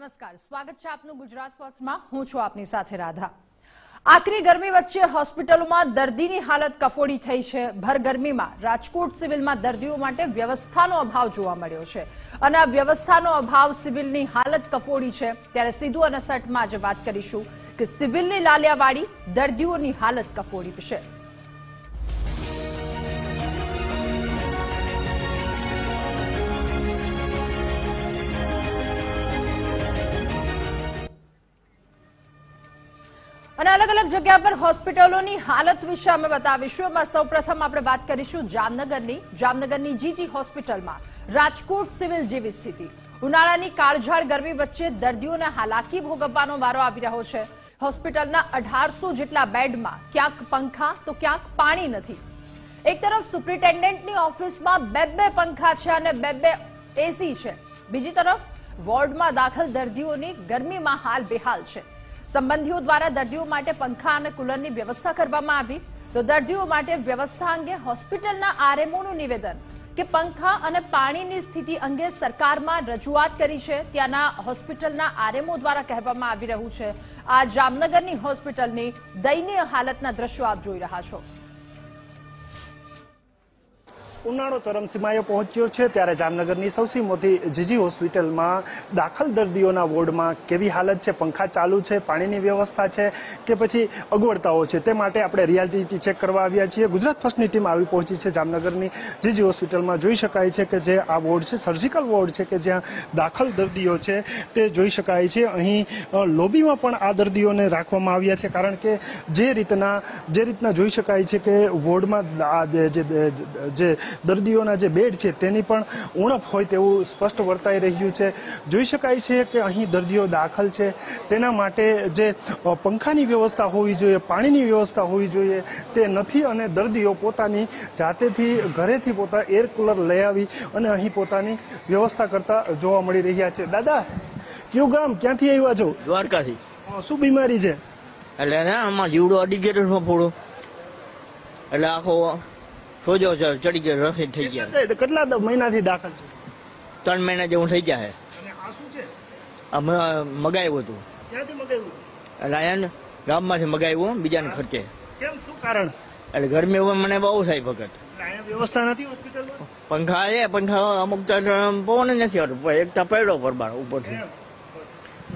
નમસ્કાર, સ્વાગત છે આપનું ગુજરાત ફર્સ્ટમાં। હું છું આપની સાથે રાધા। આકરી ગરમી વચ્ચે હોસ્પિટલોમાં દર્દીની હાલત કફોડી થઈ છે। ભર ગરમીમાં રાજકોટ સિવિલમાં દર્દીઓ માટે વ્યવસ્થાનો અભાવ જોવા મળ્યો છે અને આ વ્યવસ્થાનો અભાવ સિવિલની હાલત કફોડી છે। ત્યારે સીધું અને સટમાં આજે વાત કરીશું કે સિવિલની લાલિયાવાડી દર્દીઓની હાલત કફોડી વિશે। અને अलग अलग जगह पर હોસ્પિટલોની હાલત વિશે અમે બતાવીશું। એમાં સૌપ્રથમ આપણે વાત કરીશું જામનગરની જીજી હોસ્પિટલમાં રાજકોટ સિવિલ જેવી સ્થિતિ। ઉનાળાની કાળઝાળ ગરમી વચ્ચે દર્દીઓને હાલાકી ભોગવવાનો વારો આવી રહ્યો છે। હોસ્પિટલના 1800 જેટલા બેડમાં ક્યાંક પંખા તો ક્યાંક પાણી નથી। એક તરફ સુપ્રિન્ટેન્ડન્ટની ઓફિસમાં બે પંખા છે અને બે એસી છે, બીજી તરફ વોર્ડમાં દાખલ દર્દીઓની ગરમીમાં હાલ બેહાલ છે। સંબંધીઓ દ્વારા દર્દીઓ માટે પંખા અને કુલરની વ્યવસ્થા કરવામાં આવી તો દર્દીઓ માટે વ્યવસ્થા અંગે હોસ્પિટલના આરએમઓનું નિવેદન કે પંખા અને પાણીની સ્થિતિ અંગે સરકારમાં રજૂઆત કરી છે। ત્યાંના હોસ્પિટલના આરએમઓ દ્વારા કહેવામાં આવી રહ્યું છે। આ જામનગરની હોસ્પિટલની દયનીય હાલતના દ્રશ્યો આપ જોઈ રહ્યા છો। ઉનાળો ચરમસીમાએ પહોંચ્યો છે ત્યારે જામનગરની સૌથી મોટી જીજી હોસ્પિટલમાં દાખલ દર્દીઓના વોર્ડમાં કેવી હાલત છે, પંખા ચાલુ છે, પાણીની વ્યવસ્થા છે કે પછી અગવડતાઓ છે, તે માટે આપણે રિયાલિટી ચેક કરવા આવ્યા છીએ। ગુજરાત ફર્સ્ટની ટીમ આવી પહોંચી છે જામનગરની જીજી હોસ્પિટલમાં। જોઈ શકાય છે કે જે આ વોર્ડ છે સર્જિકલ વોર્ડ છે કે જ્યાં દાખલ દર્દીઓ છે તે જોઈ શકાય છે। અહીં લોબીમાં પણ આ દર્દીઓને રાખવામાં આવ્યા છે કારણ કે જે રીતના જોઈ શકાય છે કે વોર્ડમાં જે દર્દીઓના જે બેડ છે તેની પણ ઉણપ હોય તેવું સ્પષ્ટ વર્તાઈ રહ્યું છે। જોઈ શકાય છે કે અહીં દર્દીઓ દાખલ છે તેના માટે જે પંખાની વ્યવસ્થા હોવી જોઈએ, પાણીની વ્યવસ્થા હોવી જોઈએ તે નથી અને દર્દીઓ પોતાની જાતેથી ઘરેથી પોતા એર કુલર લઈ આવી અને અહીં પોતાની વ્યવસ્થા કરતા જોવા મળી રહ્યા છે। દાદા, કયું ગામ, ક્યાંથી આવ્યા છો? દ્વારકાથી। શું બીમારી છે? એટલે આમાં જીવડો અડી ગયો થોડો, એટલે આખો સોજો ચડી ગયો, રસી થઈ ગયા। કેટલા મહિનાથી દાખલ છે? 3 મહિના જેવું થઈ ગયા છે। આ શું છે? અમે મગાવ્યું હતું। ક્યાંથી મગાવ્યું? એટલે અહીંયા ગામમાંથી મગાવ્યું બીજાને ખર્ચે। કેમ, શું કારણ? એટલે ગરમી મને બહુ થાય વખત। અહીંયા વ્યવસ્થા નથી હોસ્પિટલમાં? પંખા છે, પંખા અમુક પવન નથી આવતો, એક તો પડ્યો પરબાર ઉપરથી।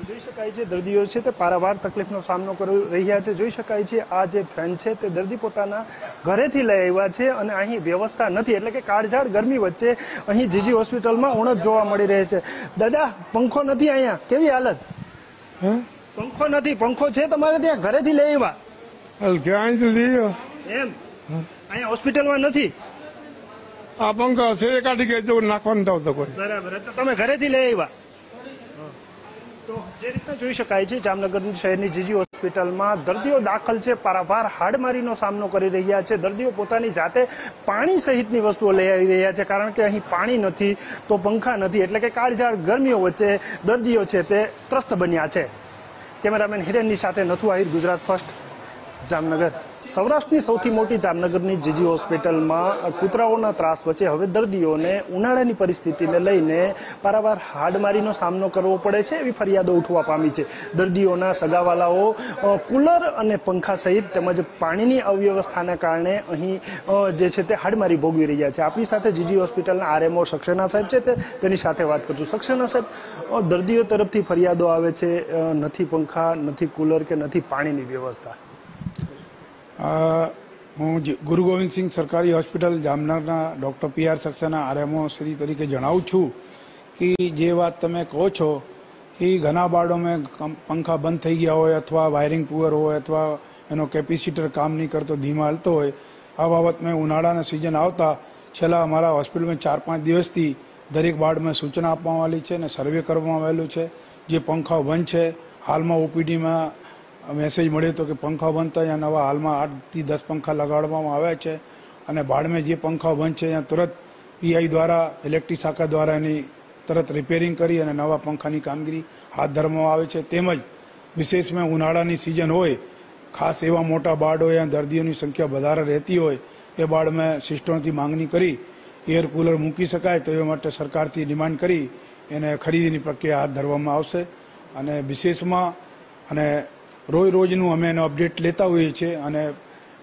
જોઈ શકાય છે દર્દીઓ છે તે પારાવાર તકલીફનો સામનો કરી રહ્યા છે। જોઈ શકાય છે આ જે ફેન છે તે દર્દી પોતાના ઘરેથી લઈ આવ્યા છે અને અહીં વ્યવસ્થા નથી, એટલે કે કાળઝાળ ગરમી વચ્ચે અહીં જીજી હોસ્પિટલમાં ઉણપ જોવા મળી રહે છે। દાદા, પંખો નથી અહીંયા, કેવી હાલત? પંખો નથી? પંખો છે તમારે ત્યાં? ઘરેથી લઈ આવ્યા? એમ અહીંયા હોસ્પિટલમાં નથી? આ પંખા છે કાઢી ગયો નાખવાનું થતો કોઈ। બરાબર, તો તમે ઘરેથી લઈ આવ્યા? તો જે રીતે જોઈ શકાય છે જામનગર શહેરની જીજી હોસ્પિટલમાં દર્દીઓ દાખલ છે, પારાવાર હાડમારીનો સામનો કરી રહ્યા છે। દર્દીઓ પોતાની જાતે પાણી સહિતની વસ્તુઓ લઈ આવી રહ્યા છે કારણ કે અહીં પાણી નથી તો પંખા નથી, એટલે કે કાળઝાળ ગરમીઓ વચ્ચે દર્દીઓ છે તે ત્રસ્ત બન્યા છે। કેમેરામેન હિરેનની સાથે નથુ આહિર, ગુજરાત ફર્સ્ટ, જામનગર। સૌરાષ્ટ્રની સૌથી મોટી જામનગરની જીજી હોસ્પિટલમાં કૂતરાઓના ત્રાસ વચ્ચે હવે દર્દીઓને ઉનાળાની પરિસ્થિતિને લઈને પારાવાર હાડમારીનો સામનો કરવો પડે છે એવી ફરિયાદો ઉઠવા પામી છે। દર્દીઓના સગાવાલાઓ કુલર અને પંખા સહિત તેમજ પાણીની અવ્યવસ્થાના કારણે અહીં જે છે તે હાડમારી ભોગવી રહ્યા છે। આપણી સાથે જીજી હોસ્પિટલના આરએમઓ સક્સેના સાહેબ છે તેની સાથે વાત કરશું। સક્સેના સાહેબ, દર્દીઓ તરફથી ફરિયાદો આવે છે નથી પંખા, નથી કુલર કે નથી પાણીની વ્યવસ્થા। હું ગુરુ ગોવિંદ સિંહ સરકારી હોસ્પિટલ જામનગરના doctor PR Saxena RMO Shri તરીકે જણાવું છું કે જે વાત તમે કહો છો કે ઘણા બાળોમાં પંખા બંધ થઈ ગયા હોય અથવા વાયરિંગ પુઅર હોય અથવા એનો કેપેસિટર કામ નહીં કરતો, ધીમા હાલતો હોય, આ બાબતમાં ઉનાળાના સિઝન આવતા છેલ્લા અમારા હોસ્પિટલમાં 4-5 દિવસથી દરેક વાર્ડમાં સૂચના આપવામાં આવેલી છે અને સર્વે કરવામાં આવેલું છે। જે પંખાઓ બંધ છે, હાલમાં OPDમાં મેસેજ મળ્યો હતો કે પંખા બંધ થાય, નવા હાલમાં 8 થી 10 પંખા લગાડવામાં આવ્યા છે અને બાળમાં જે પંખા બંધ છે ત્યાં તુરંત PI દ્વારા, ઇલેક્ટ્રિક શાખા દ્વારા એની તરત રિપેરિંગ કરી અને નવા પંખાની કામગીરી હાથ ધરવામાં આવે છે। તેમજ વિશેષમાં ઉનાળાની સિઝન હોય, ખાસ એવા મોટા બાળ હોય અને દર્દીઓની સંખ્યા વધારે રહેતી હોય એ બાળમાં સિસ્ટમથી માંગણી કરી એર કુલર મૂકી શકાય તો એ માટે સરકારથી ડિમાન્ડ કરી એને ખરીદીની પ્રક્રિયા હાથ ધરવામાં આવશે। અને વિશેષમાં અને રોજનું અમે એનો અપડેટ લેતા હોઈએ છીએ અને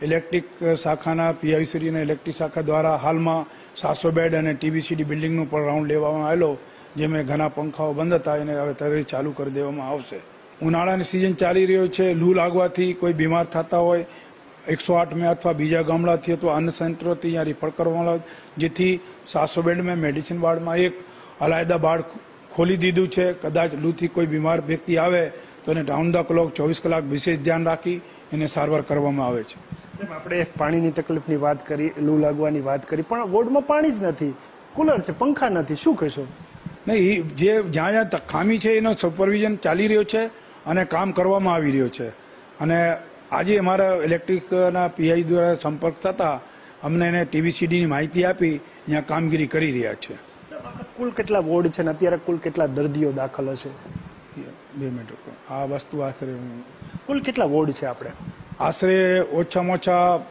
ઇલેક્ટ્રિક શાખાના પીઆઈસીડી અને ઇલેક્ટ્રિક શાખા દ્વારા હાલમાં 700 બેડ અને ટીબીસીડી બિલ્ડિંગનું પણ રાઉન્ડ લેવામાં આવેલો, જેમાં ઘણા પંખાઓ બંધ હતા એને હવે તરત ચાલુ કરી દેવામાં આવશે. ઉનાળાની સિઝન ચાલી રહ્યો છે, લૂ લાગવાથી કોઈ બીમાર થતા હોય 108 में અથવા બીજા ગામડાથી અથવા અન્ય સેન્ટરોથી અહીંયા રિફર કરવામાં આવે, જેથી 700 બેડમાં મેડિસિન વાર્ડમાં એક અલાયદા વાર્ડ ખોલી દીધું છે. કદાચ લૂથી કોઈ બીમાર વ્યક્તિ આવે તો એને રાઉન્ડ ધ ક્લોક 24 કલાક વિશેષ ધ્યાન રાખી એને સારવાર કરવામાં આવે છે. આપણે પાણીની તકલીફની વાત કરી, લૂ લાગવાની વાત કરી, પણ વોર્ડમાં પાણી જ નથી, કુલર છે, પંખા નથી, શું કહેશો? નહીં, જે જ્યાં જ્યાં ખામી છે એનો સુપરવિઝન ચાલી રહ્યો છે અને કામ કરવામાં આવી રહ્યો છે. અને આજે અમારા ઇલેક્ટ્રિકના પીઆઈ દ્વારા સંપર્ક થતા અમને એને ટીબીસીડીની માહિતી આપી અહીંયા કામગીરી કરી રહ્યા છે. કુલ કેટલા વોર્ડ છે અને અત્યારે કુલ કેટલા દર્દીઓ દાખલ હશે? 2 મિનિટ. આ વસ્તુ આશરે કુલ કેટલા વોર્ડ છે? આપણે આશરે ઓછામાં ઓછા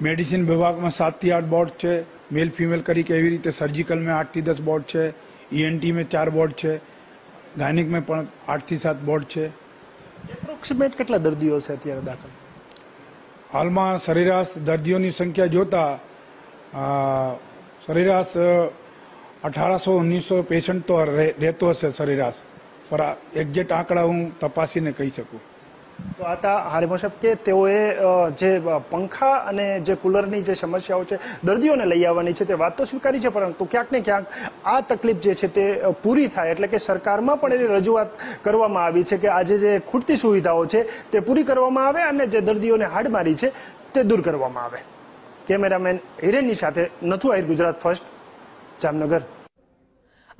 મેડિસિન વિભાગમાં 7 થી 8 બોર્ડ છે, મેલ ફિમેલ કરી કે એવી રીતે સર્જિકલમાં 8 થી 10 બોર્ડ છે, ईएनटी में 4 બોર્ડ છે, ગાયનિક में પણ 8 થી 7 બોર્ડ છે. એપ્રોક્સિમેટ કેટલા દર્દીઓ છે અત્યારે દાખલ? હાલમાં સરેરાશ દર્દીઓની સંખ્યા જોતા સરેરાશ 1800-1900 પેશન્ટ તો રહેતો હશે સરેરાશ, પર એક્ઝેક્ટ આંકડા હું તપાસીને કહી શકું. તો આતા હારિમો સાહેબ કે તેઓએ જે પંખા અને જે કુલરની જે સમસ્યાઓ છે દર્દીઓને લઈ આવવાની છે તે વાત તો સ્વીકારી છે, પરંતુ ક્યાંક ને ક્યાંક આ તકલીફ જે છે તે પૂરી થાય એટલે કે સરકારમાં પણ એની રજૂઆત કરવામાં આવી છે કે આજે જે ખૂટતી સુવિધાઓ છે તે પૂરી કરવામાં આવે અને જે દર્દીઓને હાડમારી છે તે દૂર કરવામાં આવે. કેમેરામેન હિરેનની સાથે નથુ આહિર, ગુજરાત ફર્સ્ટ, જામનગર.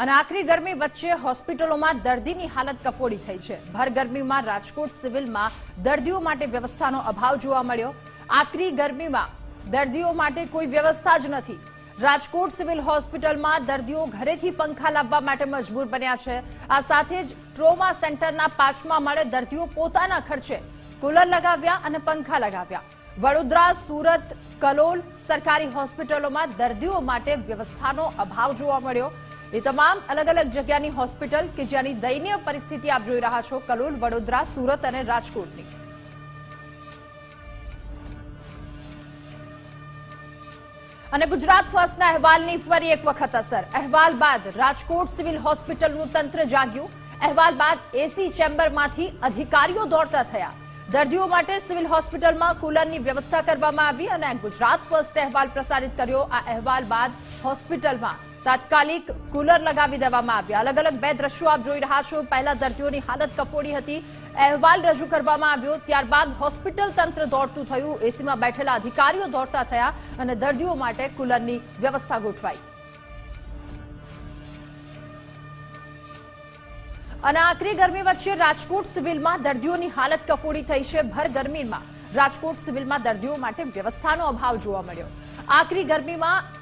અને આકરી ગરમી વચ્ચે હોસ્પિટલોમાં દર્દીની હાલત કફોડી થઈ છે. ભર ગરમીમાં રાજકોટ સિવિલમાં દર્દીઓ માટે વ્યવસ્થાનો અભાવ જોવા મળ્યો. આકરી ગરમીમાં દર્દીઓ માટે કોઈ વ્યવસ્થા જ નથી. રાજકોટ સિવિલ હોસ્પિટલમાં દર્દીઓ ઘરેથી પંખા લાવવા માટે મજબૂર બન્યા છે. આ સાથે જ ટ્રોમા સેન્ટરના 5મા માળે દર્દીઓ પોતાના ખર્ચે કુલર લગાવ્યા અને પંખા લગાવ્યા. વડોદરા, સુરત, કલોલ સરકારી હોસ્પિટલોમાં દર્દીઓ માટે વ્યવસ્થાનો અભાવ જોવા મળ્યો. એ તમામ અલગ અલગ જગ્યાની હોસ્પિટલ કે જ્યાંની દયનીય પરિસ્થિતિ આપ જોઈ રહ્યા છો, કલોલ, વડોદરા, સુરત અને રાજકોટની. અને ગુજરાત ફર્સ્ટના અહેવાલની ફરી એક વખત અસર. અહેવાલ બાદ રાજકોટ સિવિલ હોસ્પિટલનું તંત્ર જાગ્યું. અહેવાલ બાદ એસી ચેમ્બરમાંથી અધિકારીઓ દોડતા થયા. દર્દીઓ માટે સિવિલ હોસ્પિટલમાં કુલરની વ્યવસ્થા કરવામાં આવી અને ગુજરાત ફર્સ્ટ અહેવાલ પ્રસારિત કર્યો. આ અહેવાલ બાદ હોસ્પિટલમાં તાત્કાલિક કુલર લગાવી દેવામાં આવ્યા. અલગ અલગ 2 દ્રશ્યો આપ જોઈ રહ્યા છો. પહેલા દર્દીઓની હાલત કફોડી હતી, અહેવાલ રજૂ કરવામાં આવ્યો, ત્યારબાદ હોસ્પિટલ તંત્ર દોડતું થયું, એસીમાં બેઠેલા અધિકારીઓ દોડતા થયા અને દર્દીઓ માટે કુલરની વ્યવસ્થા ગોઠવાઈ. અને આકરી ગરમી વચ્ચે રાજકોટ સિવિલમાં દર્દીઓની હાલત કફોડી થઈ છે. ભર ગરમીમાં રાજકોટ સિવિલમાં દર્દીઓ માટે વ્યવસ્થાનો અભાવ જોવા મળ્યો. આકરી ગરમીમાં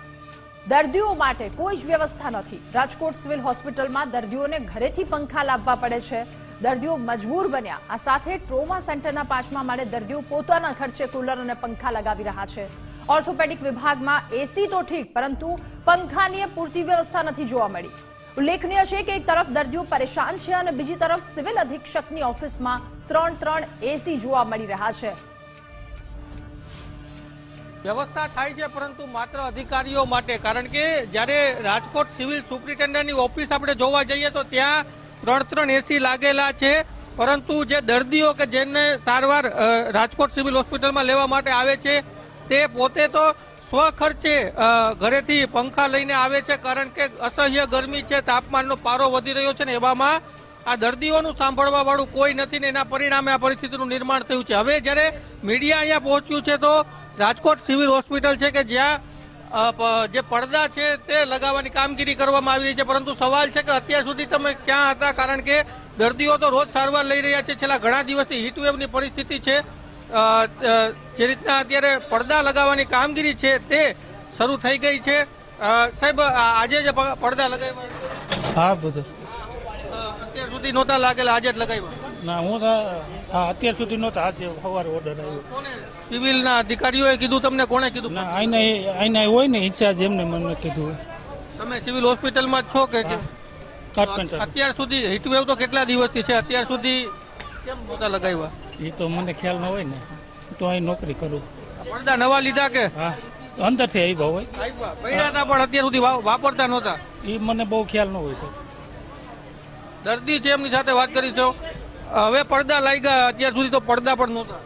દર્દીઓ માટે કોઈ જ વ્યવસ્થા નથી. રાજકોટ સિવિલ હોસ્પિટલમાં દર્દીઓને ઘરેથી પંખા લાવવા પડે છે. દર્દીઓ મજબૂર બન્યા. આ સાથે ટ્રોમા સેન્ટરના 5મા માળે દર્દીઓ પોતાના ખર્ચે કુલર અને પંખા લગાવી રહ્યા છે. ઓર્થોપેડિક વિભાગમાં એસી તો ઠીક, પરંતુ પંખાની પૂરતી વ્યવસ્થા નથી જોવા મળી. ઉલ્લેખનીય છે કે એક તરફ દર્દીઓ પરેશાન છે અને બીજી તરફ સિવિલ અધિક્ષકની ઓફિસમાં 3 એસી જોવા મળી રહ્યા છે. વ્યવસ્થા થાય છે પરંતુ માત્ર અધિકારીઓ માટે, કારણ કે જ્યારે રાજકોટ સિવિલ સુપ્રિન્ટેન્ડન્ટની ઓફિસ આપણે જોવા જઈએ તો ત્યાં 3 એસી લાગેલા છે, પરંતુ જે દર્દીઓ કે જેને સારવાર રાજકોટ સિવિલ હોસ્પિટલમાં લેવા માટે આવે છે તે પોતે તો સ્વખર્ચે ઘરેથી પંખા લઈને આવે છે, કારણ કે અસહ્ય ગરમી છે, તાપમાનનો પારો વધી રહ્યો છે ને એવામાં આ દર્દીઓનું સાંભળવા વાળું કોઈ નથી ને એના પરિણામે આ પરિસ્થિતિનું નિર્માણ થયું છે. હવે જ્યારે મીડિયા અહીંયા પહોંચ્યું છે તો રાજકોટ સિવિલ હોસ્પિટલ છે કે જ્યાં જે પડદા છે તે લગાવવાની કામગીરી કરવામાં આવી રહી છે, પરંતુ સવાલ છે કે અત્યાર સુધી તમે ક્યાં હતા, કારણ કે દર્દીઓ તો રોજ સારવાર લઈ રહ્યા છે. છેલ્લા ઘણા દિવસથી હીટવેવની પરિસ્થિતિ છે. જે રીતના અત્યારે પડદા લગાવવાની કામગીરી છે તે શરૂ થઈ ગઈ છે. સાહેબ, આજે જે પડદા લગાવ્યા? હા, બધું અત્યાર સુધી નહોતા લાગેલા, આજે જ લગાવ્યા? ના, હું અત્યાર સુધી નહોતા, આજે સવારે ઓર્ડર આવ્યો. કોને? સિવિલના અધિકારીઓએ કીધું? તમને કોણે કીધું? ના, અહીંના હોય ને ઇન્ચાર્જ, એમને મને કીધું. તમે સિવિલ હોસ્પિટલમાં જ છો કે? કાર્પેન્ટર. અત્યાર સુધી હીટવેવ તો કેટલા દિવસથી છે, અત્યાર સુધી કેમ નહોતા લગાવ્યા? એ તો મને ખ્યાલ ન હોય ને, તો અહીં નોકરી કરું. પડદા નવા લીધા કે હા, અંદરથી આવ્યા હોય. પડ્યા હતા પણ અત્યાર સુધી વાપરતા નહોતા? એ મને બહુ ખ્યાલ ન હોય સર. દર્દી છે એમની સાથે વાત કરી છો, હવે પડદા લાગ્યા, અત્યાર સુધી તો પડદા પણ નહોતા.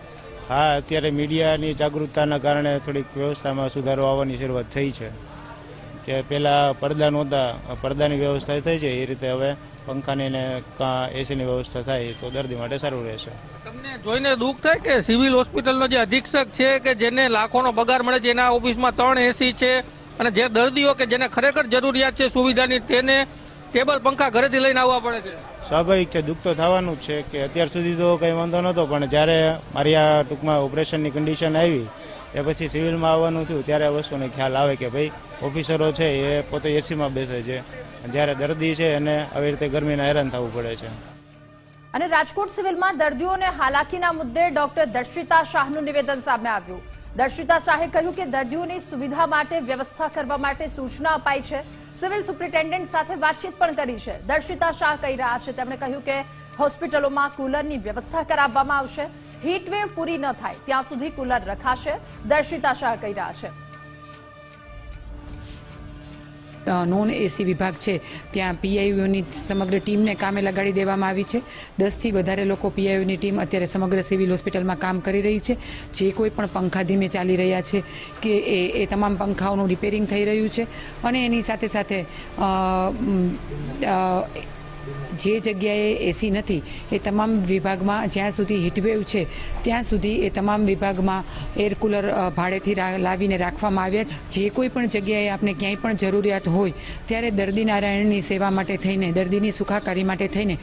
હા, અત્યારે મીડિયાની જાગૃતતાના કારણે થોડીક વ્યવસ્થામાં સુધારો આવવાની શરૂઆત થઈ છે. તે પહેલાં પડદા નહોતા, પડદાની વ્યવસ્થા થઈ છે, એ રીતે હવે પંખાની ને એસીની વ્યવસ્થા થાય તો દર્દી માટે સારું રહેશે. તમને જોઈને દુઃખ થાય કે સિવિલ હોસ્પિટલનો જે અધિક્ષક છે કે જેને લાખોનો પગાર મળે છે, એના ઓફિસમાં 3 એસી છે, અને જે દર્દીઓ કે જેને ખરેખર જરૂરિયાત છે સુવિધાની, તેને ટેબલ પંખા ઘરેથી લઈને આવવા પડે છે? સ્વાભાવિક છે, દુઃખ તો થવાનું જ છે કે અત્યાર સુધી તો કંઈ વાંધો નહોતો, પણ જ્યારે મારી આ ટૂંકમાં ઓપરેશનની કન્ડિશન આવી એ પછી સિવિલમાં આવવાનું થયું ત્યારે આ વસ્તુને ખ્યાલ આવે કે ભાઈ ઓફિસરો છે એ પોતે એસીમાં બેસે છે, જ્યારે દર્દી છે એને આવી રીતે ગરમીના હેરાન થવું પડે છે. અને રાજકોટ સિવિલમાં દર્દીઓને હાલાકીના મુદ્દે ડોક્ટર દર્શિતા શાહનું નિવેદન સામે આવ્યું. દર્શિતા શાહે કહ્યું કે દર્દીઓની સુવિધા માટે વ્યવસ્થા કરવા માટે સૂચના અપાઈ છે. સિવિલ સુપ્રિન્ટેન્ડન્ટ સાથે વાતચીત પણ કરી છે. દર્શિતા શાહ કહી રહ્યા છે, તેમણે કહ્યું કે હોસ્પિટલોમાં કુલરની વ્યવસ્થા કરાવવામાં આવશે, હીટવેવ પૂરી ન થાય ત્યાં સુધી કુલર રખાશે. દર્શિતા શાહ કહી રહ્યા છે. નોન એસી વિભાગ છે ત્યાં પીઆઈયુની સમગ્ર ટીમને કામે લગાડી દેવામાં આવી છે. 10થી વધારે લોકો પીઆઈયુની ટીમ અત્યારે સમગ્ર સિવિલ હોસ્પિટલમાં કામ કરી રહી છે. જે કોઈ પણ પંખા ધીમે ચાલી રહ્યા છે કે એ તમામ પંખાઓનું રિપેરિંગ થઈ રહ્યું છે, અને એની સાથે સાથે જે જગ્યાએ એસી નથી એ તમામ વિભાગમાં જ્યાં સુધી હીટવેવ છે ત્યાં સુધી એ તમામ વિભાગમાં એર કુલર ભાડેથી લાવીને રાખવામાં આવ્યા છે. જે કોઈ પણ જગ્યાએ આપણે ક્યાંય પણ જરૂરિયાત હોય ત્યારે દર્દી નારાયણની સેવા માટે થઈને, દર્દીની સુખાકારી માટે થઈને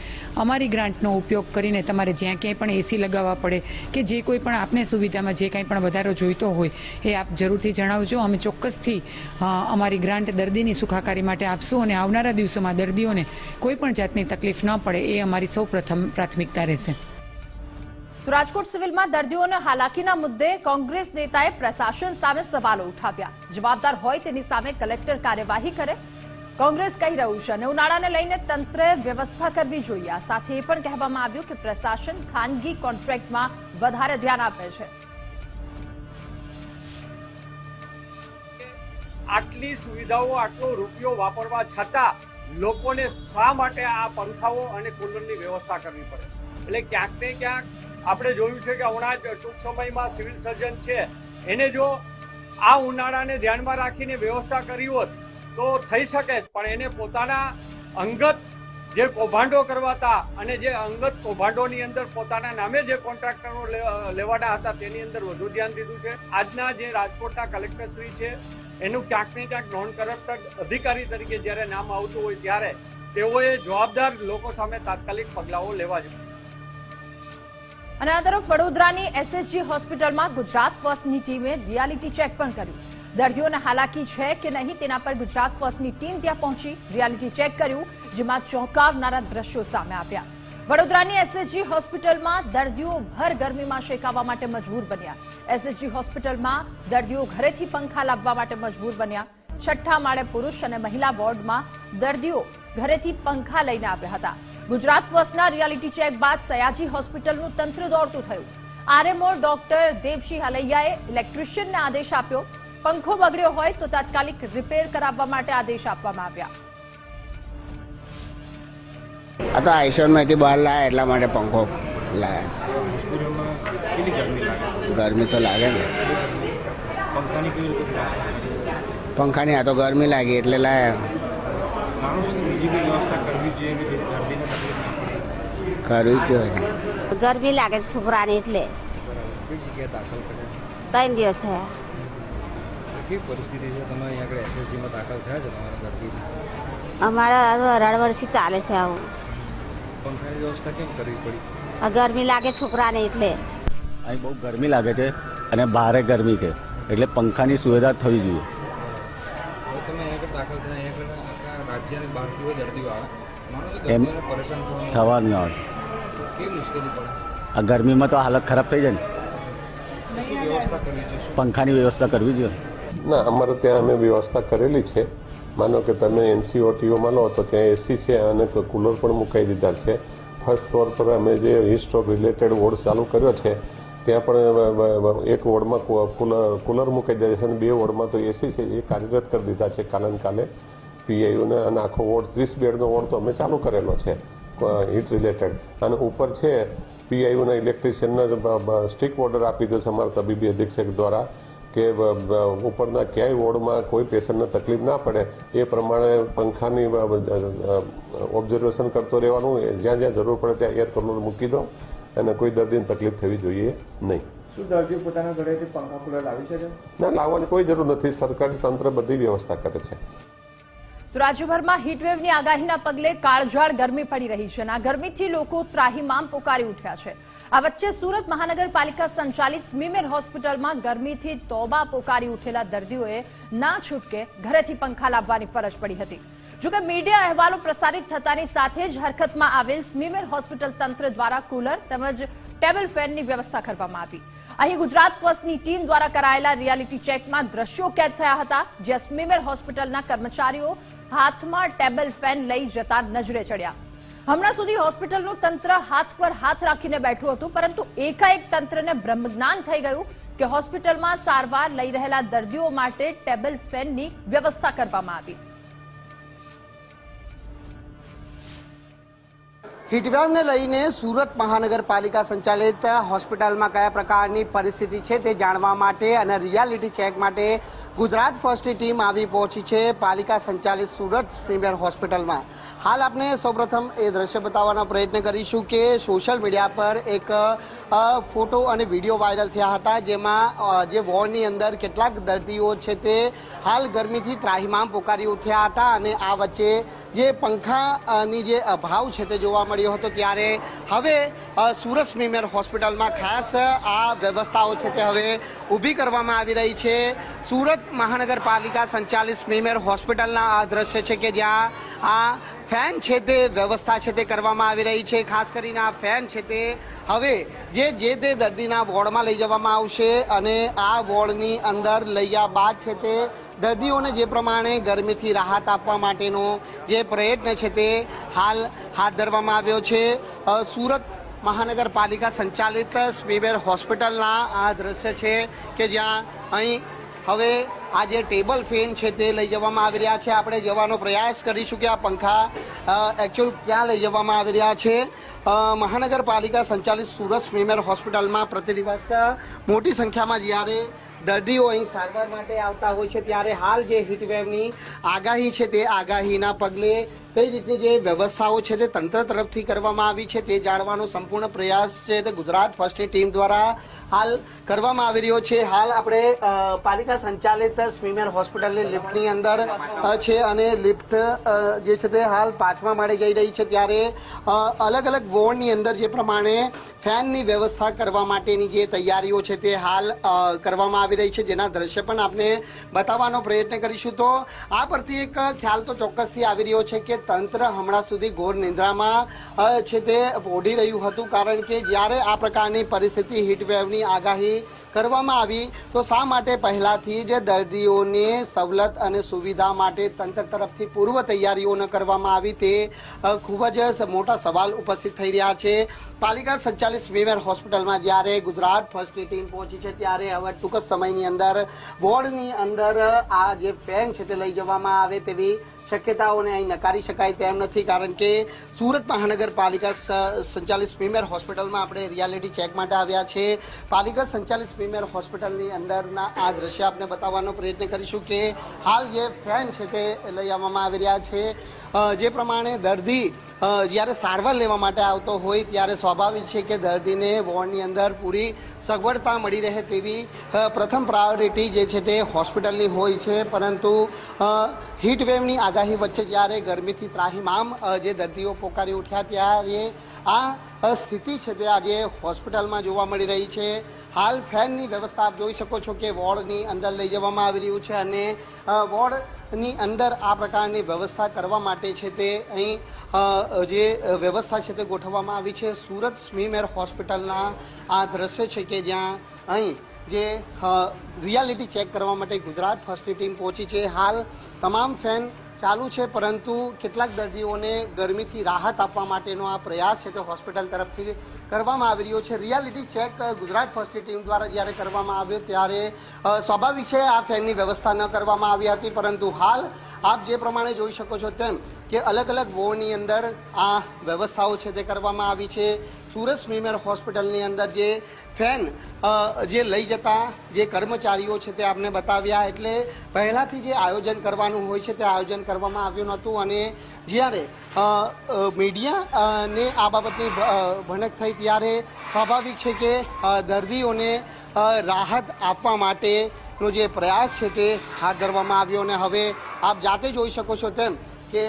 અમારી ગ્રાન્ટનો ઉપયોગ કરીને તમારે જ્યાં ક્યાંય પણ એસી લગાવવા પડે કે જે કોઈ પણ આપને સુવિધામાં જે કાંઈ પણ વધારો જોઈતો હોય એ આપ જરૂરથી જણાવજો. અમે ચોક્કસથી અમારી ગ્રાન્ટ દર્દીની સુખાકારી માટે આપશું, અને આવનારા દિવસોમાં દર્દીઓને કોઈ પણ જાતની તકલીફ ન પડે એ અમારી સૌ પ્રથમ પ્રાથમિકતા રહેશે. તો રાજકોટ સિવિલમાં દર્દીઓને હાલાકીના મુદ્દે કોંગ્રેસ નેતાએ પ્રશાસન સામે સવાલો ઉઠાવ્યા. જવાબદાર હોય તેની સામે કલેક્ટર કાર્યવાહી કરે, કોંગ્રેસ કહી રહ્યું છે. અને ઉનાળાને લઈને તંત્રે વ્યવસ્થા કરવી જોઈએ. આ સાથે એ પણ કહેવામાં આવ્યું કે પ્રશાસન ખાનગી કોન્ટ્રાક્ટમાં વધારે ધ્યાન આપે છે. આટલી સુવિધાઓ, આટલો રૂપિયો વાપરવા છતાં લોકોને શા માટે આ પંખાઓ અને કુલરની વ્યવસ્થા કરવી પડે? એટલે ક્યાંક ને ક્યાંક આપણે જોયું છે કે હમણાં જ ટૂંક સમયમાં સિવિલ સર્જન છે એને જો આ ઉનાળાને ધ્યાનમાં રાખીને વ્યવસ્થા કરી હોત તો થઈ શકે, પણ એને પોતાના અંગત જે કૌભાંડો કરવાતા અને જે અંગત કૌભાંડોની અંદર પોતાના નામે જે કોન્ટ્રાક્ટરો લેવાના હતા તેની અંદર વધુ ધ્યાન દીધું છે. આજના જે રાજકોટના કલેક્ટરશ્રી છે એનું ક્યાંક ને ક્યાંક નોન કરપ્ટેડ અધિકારી તરીકે જ્યારે નામ આવતું હોય ત્યારે તેઓએ જવાબદાર લોકો સામે તાત્કાલિક પગલાઓ લેવા જોઈએ. અને આ તરફ વડોદરાની એસએસજી હોસ્પિટલમાં ગુજરાત ફર્સ્ટની ટીમે રિયાલિટી ચેક પણ કર્યું. દર્દીઓને હાલાકી છે કે નહીં તેના પર ગુજરાત ફર્સ્ટની ટીમ ત્યાં પહોંચી રિયાલિટી ચેક કર્યું, જેમાં ચોંકાવનારા દ્રશ્યો સામે આવ્યા. વડોદરાની એસએસજી હોસ્પિટલમાં દર્દીઓ ભર ગરમીમાં શેકાવા માટે મજબૂર બન્યા. એસએસજી હોસ્પિટલમાં દર્દીઓ ઘરેથી પંખા લાવવા માટે મજબૂર બન્યા. 6ઠ્ઠા માળે પુરુષ અને મહિલા વોર્ડમાં દર્દીઓ ઘરેથી પંખા લઈને આવ્યા હતા. ગુજરાત ફર્સ્ટના રિયાલિટી ચેક બાદ સયાજી હોસ્પિટલનું તંત્ર દોડતું થયું. આરએમઓ ડોક્ટર દેવસિંહ હલૈયાએ ઇલેક્ટ્રિશિયનને આદેશ આપ્યો. પંખો બગડ્યો હોય તો તાત્કાલિક રિપેર કરાવવા માટે આદેશ આપવામાં આવ્યા. આ તો આઈસોનમાંથી બહાર લાયા એટલા માટે પંખો લાયા. ગરમી તો લાગે ને, પંખાની આ તો ગરમી લાગી એટલે લાયા. કરવી જોઈએ, ગરમી લાગે છે છોકરાને એટલે 3 દિવસ થયા. અમારા 18 વર્ષથી ચાલે છે આવું. ગરમી લાગે છોકરાને એટલે. અહીં બહુ ગરમી લાગે છે અને બહારે ગરમી છે એટલે પંખાની સુવિધા થવી જોઈએ. એમ થવાનું આવે આ ગરમીમાં તો હાલત ખરાબ થઈ જાય ને, પંખાની વ્યવસ્થા કરવી જોઈએ. ના, અમારે ત્યાં અમે વ્યવસ્થા કરેલી છે. માનો કે તમે NCOTમાં લો તો ત્યાં AC છે અને કુલર પણ મુકાઈ દીધા છે. ફર્સ્ટ ફ્લોર પર અમે જે હિસ્ટ્રોક રિલેટેડ વોર્ડ ચાલુ કર્યો છે ત્યાં પણ એક વોર્ડમાં કુલર મુકાઈ દીધા છે અને 2 વોર્ડમાં તો AC છે એ કાર્યરત કરી દીધા છે કાલે PIUને, અને આખો વોર્ડ 30 બેડનો વોર્ડ તો અમે ચાલુ કરેલો છે હીટ રિલેટેડ. અને ઉપર છે PIUના ઇલેક્ટ્રિશિયનના સ્ટ્રિક્ટ ઓર્ડર આપી દો છે અમારા તબીબી અધિક્ષક દ્વારા કે ઉપરના ક્યાંય વોર્ડમાં કોઈ પેશન્ટને તકલીફ ના પડે એ પ્રમાણે પંખાની ઓબ્ઝર્વેશન કરતો રહેવાનું. જ્યાં જ્યાં જરૂર પડે ત્યાં એર કુલર મૂકી દો અને કોઈ દર્દીને તકલીફ થવી જોઈએ નહીં. શું દર્દીઓ પોતાના ઘરેથી પંખા કુલર લાવી શકે? ના, લાવવાની કોઈ જરૂર નથી. સરકારી તંત્ર બધી વ્યવસ્થા કરે છે. તો રાજ્યભરમાં હીટવેવની આગાહીના પગલે કાળઝાળ ગરમી પડી રહી છે અને આ ગરમીથી લોકો ત્રાહિમામ પોકારી ઉઠ્યા છે. આ વચ્ચે સુરત મહાનગરપાલિકા સંચાલિત સ્મીમેર હોસ્પિટલમાં ગરમીથી તોબા પોકારી ઉઠેલા દર્દીઓએ ના છૂટકે ઘરેથી પંખા લાવવાની ફરજ પડી હતી. જોકે મીડિયા અહેવાલો પ્રસારિત થતાની સાથે જ હરકતમાં આવેલ સ્મીમેર હોસ્પિટલ તંત્ર દ્વારા કુલર તેમજ ટેબલ ફેનની વ્યવસ્થા કરવામાં આવી. અહીં ગુજરાત ફર્સ્ટની ટીમ દ્વારા કરાયેલા રિયાલિટી ચેકમાં દ્રશ્યો કેદ થયા હતા, જ્યાં સ્મીમેર હોસ્પિટલના કર્મચારીઓ હાથમાં ટેબલ ફેન લઈ જતા નજરે ચડ્યા. હમણાં સુધી હોસ્પિટલનું તંત્ર હાથ પર હાથ રાખીને બેઠું હતું, પરંતુ એકાએક તંત્રને બ્રહ્મજ્ઞાન થઈ ગયું કે હોસ્પિટલમાં સારવાર લઈ રહેલા દર્દીઓ માટે ટેબલ ફેનની વ્યવસ્થા કરવામાં આવી. હીટવેવને લઈને સુરત મહાનગરપાલિકા સંચાલિત હોસ્પિટલમાં કયા પ્રકારની પરિસ્થિતિ છે તે જાણવા માટે અને રિયાલિટી ચેક માટે ગુજરાત ફર્સ્ટની ટીમ આવી પહોંચી છે પાલિકા સંચાલિત સુરત સ્મીમેર હોસ્પિટલમાં. હાલ આપણે સૌપ્રથમ એ દ્રશ્ય બતાવવાનો પ્રયત્ન કરીશું કે સોશિયલ મીડિયા પર એક ફોટો અને વિડીયો વાયરલ થયા હતા, જેમાં જે વોર્ડની અંદર કેટલાક દર્દીઓ છે તે હાલ ગરમીથી ત્રાહિમામ પોકારી ઉઠ્યા હતા અને આ વચ્ચે જે પંખાની જે અભાવ છે તે જોવા મળ્યો હતો. ત્યારે હવે સુરત સ્મીમેર હોસ્પિટલમાં ખાસ આ વ્યવસ્થાઓ છે તે હવે ઊભી કરવામાં આવી રહી છે. સુરત મહાનગરપાલિકા સંચાલિત સ્મીમેર હોસ્પિટલના આ દ્રશ્ય છે કે જ્યાં આ ફેન છે તે વ્યવસ્થા છે તે કરવામાં આવી રહી છે. ખાસ કરીને આ ફેન છે તે હવે જે તે દર્દીના વોર્ડમાં લઈ જવામાં આવશે અને આ વોર્ડની અંદર લઈ ગયા બાદ છે તે દર્દીઓને જે પ્રમાણે ગરમીથી રાહત આપવા માટેનો જે પ્રયત્ન છે તે હાલ હાથ ધરવામાં આવ્યો છે. સુરત મહાનગરપાલિકા સંચાલિત સ્મીમેર હોસ્પિટલના આ દ્રશ્ય છે કે જ્યાં અહીં હવે આ જે ટેબલ ફેન છે તે લઈ જવામાં આવી રહ્યા છે. આપણે જવાનો પ્રયાસ કરીશું કે આ પંખા એકચ્યુઅલ ક્યાં લઈ જવામાં આવી રહ્યા છે. મહાનગરપાલિકા સંચાલિત સુરત સ્મીમેર હોસ્પિટલમાં પ્રતિ દિવસ મોટી સંખ્યામાં જ્યારે દર્દીઓ અહીં સારવાર માટે આવતા હોય છે, ત્યારે હાલ જે હીટવેવની આગાહી છે તે આગાહીના પગલે કઈ રીતે જે વ્યવસ્થાઓ છે તે તંત્ર તરફથી કરવામાં આવી છે તે જાણવાનો સંપૂર્ણ પ્રયાસ છે તે ગુજરાત ફર્સ્ટની ટીમ દ્વારા હાલ કરવામાં આવી રહ્યો છે. હાલ આપણે પાલિકા સંચાલિત સ્મીમેર હોસ્પિટલની લિફ્ટની અંદર છે અને લિફ્ટ જે છે તે હાલ 5મા માળે જઈ રહી છે. ત્યારે અલગ અલગ વોર્ડની અંદર જે પ્રમાણે ફેનની વ્યવસ્થા કરવા માટેની જે તૈયારીઓ છે તે હાલ કરવામાં આવી રહી છે, જેના દ્રશ્ય પણ આપણે બતાવવાનો પ્રયત્ન કરીશું. તો આ પરથી એક ખ્યાલ તો ચોક્કસથી આવી રહ્યો છે કે તંત્ર હમણાં સુધી ઘોર નિંદ્રામાં છે તે ઓઢી રહ્યું હતું, કારણ કે જ્યારે આ પ્રકારની પરિસ્થિતિ હીટવેવની આગાહી કરવામાં આવી તો શા માટે પહેલાથી જ દર્દીઓને સવલત અને સુવિધા માટે તંત્ર તરફથી પૂર્વ તૈયારીઓ ન કરવામાં આવી તે ખૂબ જ મોટા સવાલ ઉપસ્થિત થઈ રહ્યા છે. પાલિકા સંચાલિત સ્મીમેર હોસ્પિટલમાં જ્યારે ગુજરાત ફર્સ્ટની ટીમ પહોંચી છે, ત્યારે હવે ટૂંક જ સમયની અંદર વોર્ડની અંદર આ જે ફેન છે તે લઈ જવામાં આવે તેવી શક્યતાઓને અહીં નકારી શકાય તેમ નથી, કારણ કે સુરત મહાનગરપાલિકા સંચાલિત સ્મીમેર હોસ્પિટલમાં આપણે રિયાલિટી ચેક માટે આવ્યા છે. પાલિકા સંચાલિત સ્મીમેર હોસ્પિટલની અંદરના આ દ્રશ્ય આપણે બતાવવાનો પ્રયત્ન કરીશું કે હાલ જે ફેન છે તે લઈ આવવામાં આવી રહ્યા છે. જે પ્રમાણે દર્દી જ્યારે સારવાર લેવા માટે આવતો હોય ત્યારે સ્વાભાવિક છે કે દર્દીને વોર્ડની અંદર પૂરી સગવડતા મળી રહે તેવી પ્રથમ પ્રાયોરિટી જે છે તે હોસ્પિટલની હોય છે, પરંતુ હીટવેવની આગાહી આગાહી વચ્ચે જ્યારે ગરમીથી ત્રાહિમામ જે દર્દીઓ પોકારી ઉઠ્યા ત્યારે આ સ્થિતિ છે તે આજે હોસ્પિટલમાં જોવા મળી રહી છે. હાલ ફેનની વ્યવસ્થા આપ જોઈ શકો છો કે વોર્ડની અંદર લઈ જવામાં આવી રહ્યું છે અને વોર્ડની અંદર આ પ્રકારની વ્યવસ્થા કરવા માટે છે તે અહીં જે વ્યવસ્થા છે તે ગોઠવવામાં આવી છે. સુરત સ્મીમેર હોસ્પિટલના આ દ્રશ્ય છે કે જ્યાં અહીં જે રિયાલિટી ચેક કરવા માટે ગુજરાત ફર્સ્ટની ટીમ પહોંચી છે. હાલ તમામ ફેન ચાલુ છે, પરંતુ કેટલાક દર્દીઓને ગરમીથી રાહત આપવા માટેનો આ પ્રયાસ છે તે હોસ્પિટલ તરફથી કરવામાં આવી રહ્યો છે. રિયાલિટી ચેક ગુજરાત ફર્સ્ટની ટીમ દ્વારા જ્યારે કરવામાં આવ્યો ત્યારે સ્વાભાવિક છે આ ફેનની વ્યવસ્થા ન કરવામાં આવી હતી, પરંતુ હાલ આપ જે પ્રમાણે જોઈ શકો છો તેમ કે અલગ અલગ વોર્ડની અંદર આ વ્યવસ્થાઓ છે તે કરવામાં આવી છે. સુરત સ્મીમેર હોસ્પિટલની અંદર જે ફેન જે લઈ જતા જે કર્મચારીઓ છે તે આપને બતાવ્યા, એટલે પહેલાંથી જે આયોજન કરવાનું હોય છે તે આયોજન કરવામાં આવ્યું નહોતું અને જ્યારે મીડિયાને આ બાબતની ભનક થઈ ત્યારે સ્વાભાવિક છે કે દર્દીઓને રાહત આપવા માટેનો જે પ્રયાસ છે તે હાથ ધરવામાં આવ્યો અને હવે આપ જાતે જોઈ શકો છો તેમ કે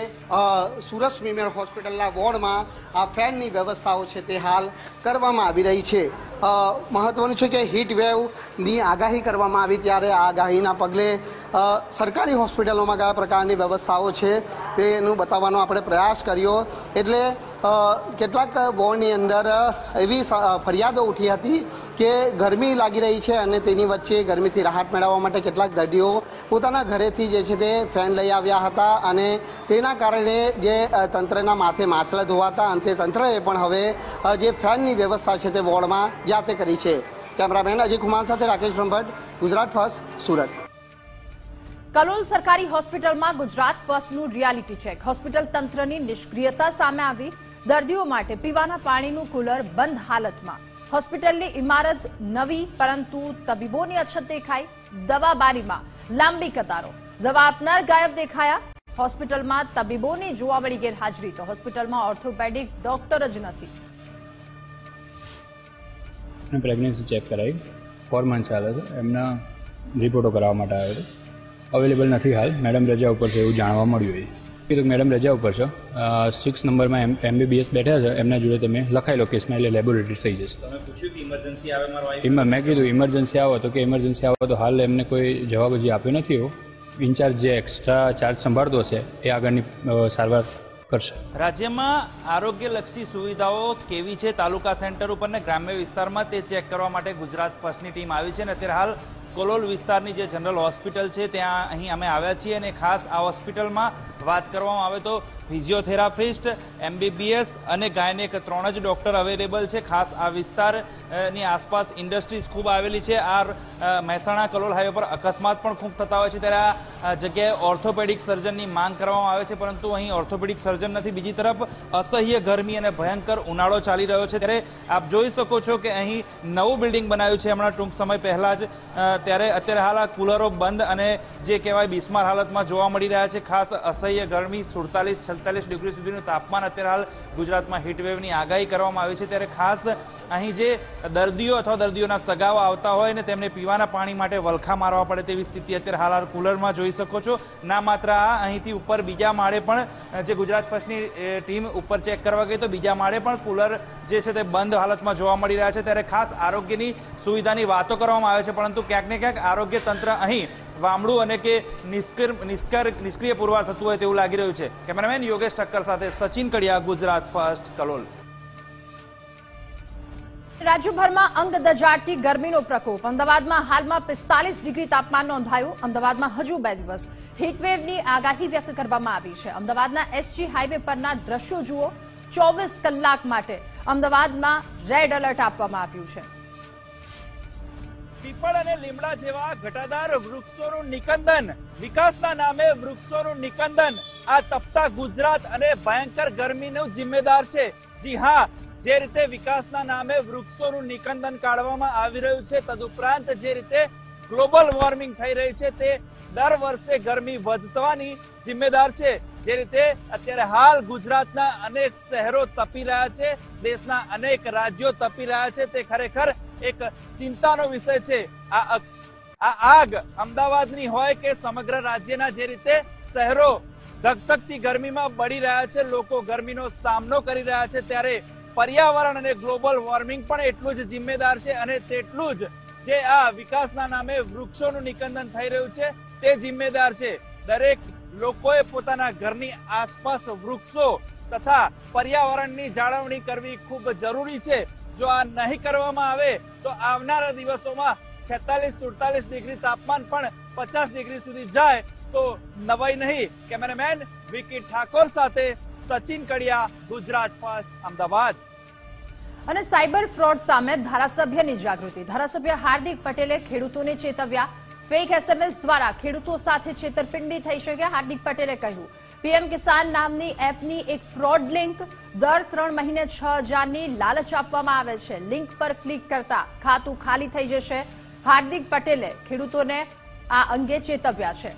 સુરત સ્મીમેર હોસ્પિટલના વોર્ડમાં આ ફેનની વ્યવસ્થાઓ છે તે હાલ કરવામાં આવી રહી છે. મહત્વનું છે કે હીટ વેવની આગાહી કરવામાં આવી ત્યારે આ આગાહીના પગલે સરકારી હોસ્પિટલોમાં કયા પ્રકારની વ્યવસ્થાઓ છે તેનું બતાવવાનો આપણે પ્રયાસ કર્યો. એટલે કેટલાક વોર્ડની અંદર એવી ફરિયાદો ઉઠી હતી કે ગરમી લાગી રહી છે અને તેની વચ્ચે ગરમીથી રાહત મેળવવા માટે કેટલાક દર્દીઓ પોતાના ઘરેથી જે છે તે ફેન લઈ આવ્યા હતા અને તેના કારણે જે તંત્રના માથે માછલા ધોવાતા અંતે તંત્રએ પણ હવે જે ફેનની વ્યવસ્થા છે તે વોર્ડમાં જાતે કરી છે. કેમેરામેન અજય કુમાર સાથે રાકેશ બ્રહ્મભટ્ટ, ગુજરાત ફર્સ્ટ, સુરત. કલોલ સરકારી હોસ્પિટલમાં ગુજરાત ફર્સ્ટનું રિયાલિટી ચેક. હોસ્પિટલ તંત્રની નિષ્ક્રિયતા સામે આવી. દર્દીઓ માટે પીવાના પાણીનું કુલર બંધ હાલતમાં. હોસ્પિટલની ઇમારત નવી, પરંતુ તબીબોની અછત દેખાઈ. દવા બારીમાં લાંબી કતારો. દવા આપનાર ગાયબ દેખાયા. હોસ્પિટલમાં તબીબોની જોવા મળી ગેરહાજરી. તો હોસ્પિટલમાં ઓર્થોપેડિક ડોક્ટર જ નથી. પ્રેગ્નન્સી ચેક કરાવી, 4 મંથ ચાલે છે, એમના રિપોર્ટો કરાવવા માટે આવ્યો હતો. અવેલેબલ નથી હાલ, મેડમ રજા ઉપર છે એવું જાણવા મળ્યું. કીધું મેડમ રજા ઉપર છો, 6 નંબરમાં MBBS બેઠા છે, એમના જોડે તમે લખાઈ લો કેસમાં, એટલે લેબોરેટરી થઈ જશે. મેં કીધું ઇમરજન્સી આવો તો કે ઇમરજન્સી આવો તો હાલ એમને કોઈ જવાબ હજી આપ્યો નથી. એવો ઇન્ચાર્જ જે એક્સ્ટ્રા ચાર્જ સંભાળતો છે એ આગળની સારવાર કરશે. રાજ્યમાં આરોગ્યલક્ષી સુવિધાઓ કેવી છે તાલુકા સેન્ટર ઉપર ને ગ્રામ્ય વિસ્તારમાં તે ચેક કરવા માટે ગુજરાત ફર્સ્ટની ટીમ આવી છે અને અત્યારે હાલ કોલોલ વિસ્તારની જે જનરલ હોસ્પિટલ છે ત્યાં અહીં અમે આવ્યા છીએ અને ખાસ આ હોસ્પિટલમાં વાત કરવામાં આવે તો ફિઝિયોથેરાપિસ્ટ, MBBS અને ગાયનેક 3 જ ડૉક્ટર અવેલેબલ છે. ખાસ આ વિસ્તારની આસપાસ ઇન્ડસ્ટ્રીઝ ખૂબ આવેલી છે. આ મહેસાણા કલોલ હાઈવે પર અકસ્માત પણ ખૂબ થતા હોય છે, ત્યારે આ જગ્યાએ ઓર્થોપેડિક સર્જનની માંગ કરવામાં આવે છે, પરંતુ અહીં ઓર્થોપેડિક સર્જન નથી. બીજી તરફ અસહ્ય ગરમી અને ભયંકર ઉનાળો ચાલી રહ્યો છે, ત્યારે આપ જોઈ શકો છો કે અહીં નવું બિલ્ડિંગ બનાવ્યું છે હમણાં ટૂંક સમય પહેલાં જ, ત્યારે અત્યારે હાલ આ કુલરો બંધ અને જે કહેવાય બિસ્માર હાલતમાં જોવા મળી રહ્યા છે. ખાસ અસહ્ય ગરમી, 47-46 ડિગ્રી સુધીનું તાપમાન અત્યારે હાલ ગુજરાતમાં હીટવેવની આગાહી કરવામાં આવી છે. ત્યારે ખાસ અહીં જે દર્દીઓ અથવા દર્દીઓના સગાઓ આવતા હોય ને તેમને પીવાના પાણી માટે વલખા મારવા પડે તેવી સ્થિતિ અત્યારે હાલ કુલરમાં જોઈ શકો છો. ના માત્ર આ, અહીંથી ઉપર બીજા માળે પણ જે ગુજરાત ફર્સ્ટની ટીમ ઉપર ચેક કરવા ગઈ તો બીજા માળે પણ કુલર જે છે તે બંધ હાલતમાં જોવા મળી રહ્યા છે. ત્યારે ખાસ આરોગ્યની સુવિધાની વાતો કરવામાં આવે છે, પરંતુ ક્યાંક ને ક્યાંક આરોગ્ય તંત્ર અહીં વામડું અને કે નિષ્ક્રિય પુરવાર થતું હોય તેવું લાગી રહ્યું છે. કેમેરામેન યોગેશ ઠક્કર સાથે સચિન કડિયા, ગુજરાત ફર્સ્ટ, કલોલ. રાજ્યભરમાં અંગ દજાડતી ગરમીનો પ્રકોપ. અમદાવાદમાં હાલમાં 45 ડિગ્રી તાપમાન નોંધાયું. અમદાવાદમાં હજુ 2 દિવસ હીટવેવની આગાહી વ્યક્ત કરવામાં આવી છે. અમદાવાદના SG હાઈવે પરના દ્રશ્યો જુઓ. 24 કલાક માટે અમદાવાદમાં રેડ એલર્ટ આપવામાં આવ્યું છે. પીપળ અને લીમડા જેવા ઘટાદાર વૃક્ષોનું નિકંદન, વિકાસના નામે વૃક્ષોનું નિકંદન આ તપતા ગુજરાત અને ભયંકર ગરમીનું જિમ્મેદાર છે. જી હા, જે રીતે વિકાસના નામે વૃક્ષોનું નિકંદન કાઢવામાં આવી રહ્યું છે, તદુપરાંત જે રીતે ગ્લોબલ વોર્મિંગ થઈ રહી છે તે દર વર્ષે ગરમી વધવાની જિમ્મેદાર છે. જે રીતે અત્યારે હાલ ગુજરાતના અનેક શહેરો તપી રહ્યા છે, દેશના અનેક રાજ્યો તપી રહ્યા છે, તે ખરેખર એક ચિંતાનો વિષય છે. આ આગ અમદાવાદની હોય કે સમગ્ર રાજ્યના જે રીતે શહેરો ધગધગતી ગરમીમાં બળી રહ્યા છે, લોકો ગરમીનો સામનો કરી રહ્યા છે, ત્યારે પર્યાવરણ અને ગ્લોબલ વોર્મિંગ પણ એટલું જ જિમ્મેદાર છે અને તેટલું જ જે આ વિકાસના નામે વૃક્ષોનું નિકંદન થઈ રહ્યું છે તે જિમ્મેદાર છે. દરેક લોકોએ પોતાના ઘરની આસપાસ વૃક્ષો તથા પર્યાવરણની જાળવણી કરવી ખૂબ જરૂરી છે. જો આ નહીં કરવામાં આવે તો આવનારા દિવસોમાં 46-47 ડિગ્રી તાપમાન પણ 50 ડિગ્રી સુધી જાય તો નવાઈ નહીં. કેમેરામેન વિકી ઠાકોર સાથે સચિન કડિયા, ગુજરાત ફર્સ્ટ, અમદાવાદ. અને સાયબર ફ્રોડ સામે ધારાસભ્યની જાગૃતિ. ધારાસભ્ય હાર્દિક પટેલે ખેડૂતોને ચેતવ્યા. ફેક SMS દ્વારા ખેડૂતો સાથે છેતરપિંડી થઈ શકે. હાર્દિક પટેલે કહ્યું, PM કિસાન નામની એપની એક ફ્રોડ લિંક, દર 3 મહિને 6,000ની લાલચ આપવામાં આવે છે. લિંક પર ક્લિક કરતા ખાતું ખાલી થઈ જશે. હાર્દિક પટેલે ખેડૂતોને આ અંગે ચેતવ્યા છે.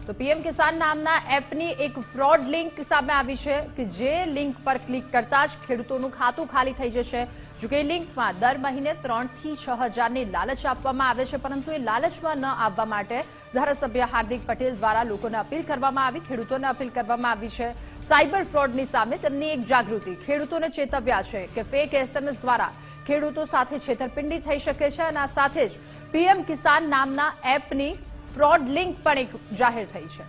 તો PM કિસાન નામના એપની એક ફ્રોડ લિંક સામે આવી છે કે જે લિંક પર ક્લિક કરતા જ ખેડૂતોનું ખાતું ખાલી થઈ જશે. જોકે લિંકમાં દર મહિને 3,000 થી 6,000ની લાલચ આપવામાં આવે છે, પરંતુ એ લાલચમાં ન આવવા માટે ધારાસભ્ય હાર્દિક પટેલ દ્વારા લોકોને અપીલ કરવામાં આવી, ખેડૂતોને અપીલ કરવામાં આવી છે. સાયબર ફ્રોડની સામે તેમની એક જાગૃતિ. ખેડૂતોને ચેતવ્યા છે કે ફેક SMS દ્વારા ખેડૂતો સાથે છેતરપિંડી થઈ શકે છે અને આ સાથે જ PM કિસાન નામના એપની ફ્રોડ લિંક પણ એક જાહેર થઈ છે.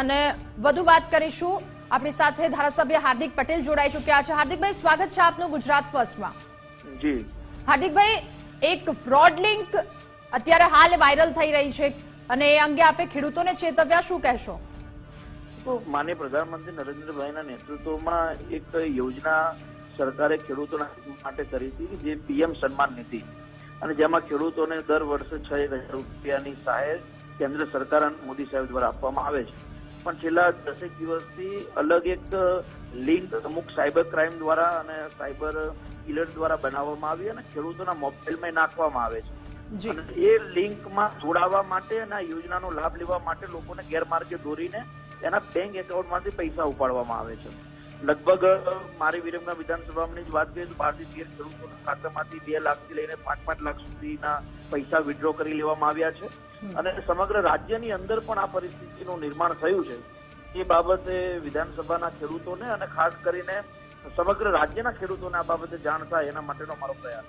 અને વધુ વાત કરીશું. આપણી સાથે ધારાસભ્ય હાર્દિક પટેલ જોડાઈ ચૂક્યા છે. હાર્દિકભાઈ, સ્વાગત છે આપનું ગુજરાત ફર્સ્ટમાં. જી હાર્દિકભાઈ, એક ફ્રોડ લિંક અત્યારે હાલ વાયરલ થઈ રહી છે અને એ અંગે આપે ખેડૂતોને ચેતવ્યા, શું કહેશો? તો માનનીય પ્રધાનમંત્રી નરેન્દ્રભાઈના નેતૃત્વમાં એક યોજના સરકારે ખેડૂતોના માટે કરી હતી, જે PM સન્માન નિધિ, અને જેમાં ખેડૂતોને દર વર્ષે 6,000 રૂપિયાની સહાય કેન્દ્ર સરકાર અને મોદી સાહેબ દ્વારા આપવામાં આવે છે. પણ છેલ્લા 10 દિવસથી અલગ એક લિંક અમુક સાયબર ક્રાઇમ દ્વારા અને સાયબર કિલર દ્વારા બનાવવામાં આવી અને ખેડૂતોના મોબાઈલમાં નાખવામાં આવે છે. અને એ લિંકમાં જોડાવા માટે અને આ યોજનાનો લાભ લેવા માટે લોકોને ગેરમાર્ગે દોરીને એના બેંક એકાઉન્ટમાંથી પૈસા ઉપાડવામાં આવે છે. લગભગ મારી વિરમગામ વિધાનસભાની જ વાત કરીએ તો 12 થી 13 ખેડૂતોના ખાતામાંથી 2 લાખથી લઈને 5-5 લાખ સુધીના પૈસા વિડ્રો કરી લેવામાં આવ્યા છે. અને સમગ્ર રાજ્યની અંદર પણ આ પરિસ્થિતિનું નિર્માણ થયું છે. એ બાબતે વિધાનસભાના ખેડૂતોને અને ખાસ કરીને સમગ્ર રાજ્યના ખેડૂતોને આ બાબતે જાણ થાય એના માટેનો અમારો પ્રયાસ.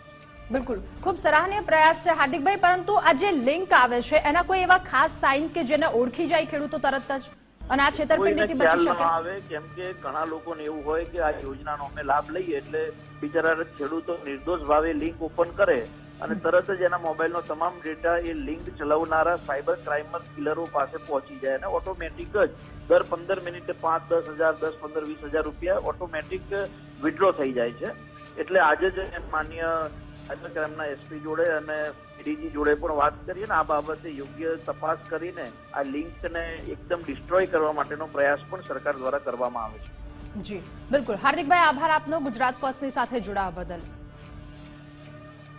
બિલકુલ, ખૂબ સરાહનીય પ્રયાસ છે હાર્દિકભાઈ. પરંતુ આ જે લિંક આવે છે એના કોઈ એવા ખાસ સાઇન કે જેને ઓળખી જાય ખેડૂતો તરત જ અને આ છેતરપિંડીથી બચી શકે? આવે કેમ કે ઘણા લોકોને એવું હોય કે આ યોજનાનો અમે લાભ લઈએ એટલે બિચારા ખેડૂતો નિર્દોષ ભાવે લિંક ઓપન કરે અને તરત જ એના મોબાઈલનો તમામ ડેટા એ લિંક ચલાવનારા સાયબર ક્રાઇમર કિલરો પાસે પહોંચી જાય અને ઓટોમેટિક જ દર 15 મિનિટે 5-10 હજાર, 10, 15, 20 હજાર રૂપિયા ઓટોમેટિક વિડ્રો થઈ જાય છે. એટલે આજે જ માન્ય સાયબર ક્રાઇમના SP જોડે અને DG જોડે પણ વાત કરીએ ને આ બાબતે યોગ્ય તપાસ કરીને આ લિંકને એકદમ ડિસ્ટ્રોય કરવા માટેનો પ્રયાસ પણ સરકાર દ્વારા કરવામાં આવે છે. જી બિલકુલ. હાર્દિકભાઈ, આભાર આપનો ગુજરાત ફર્સ્ટની સાથે જોડાવા બદલ.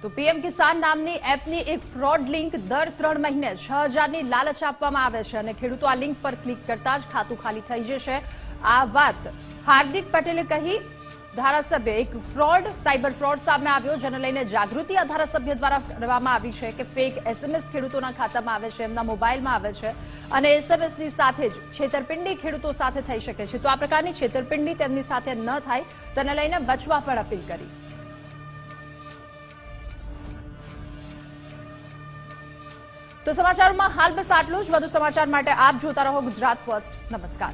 તો PM કિસાન નામની એપની એક ફ્રોડ લિંક, દર 3 મહિને 6,000ની લાલચ આપવામાં આવે છે અને ખેડૂતો આ લિંક પર ક્લિક કરતા જ ખાતું ખાલી થઈ જશે. આ વાત હાર્દિક પટેલે કહી. ધારાસભ્ય એક ફ્રોડ, સાયબર ફ્રોડ સામે આવ્યો, જેને લઈને જાગૃતિ આ ધારાસભ્ય દ્વારા કરવામાં આવી છે કે ફેક SMS ખેડૂતોના ખાતામાં આવે છે, એમના મોબાઈલમાં આવે છે અને SMSની સાથે જ છેતરપિંડી ખેડૂતો સાથે થઈ શકે છે. તો આ પ્રકારની છેતરપિંડી તેમની સાથે ન થાય તેને લઈને બચવા પર અપીલ કરી. તો સમાચારોમાં હાલ બસ આટલું જ. વધુ સમાચાર માટે આપ જોતા રહો ગુજરાત ફર્સ્ટ. નમસ્કાર.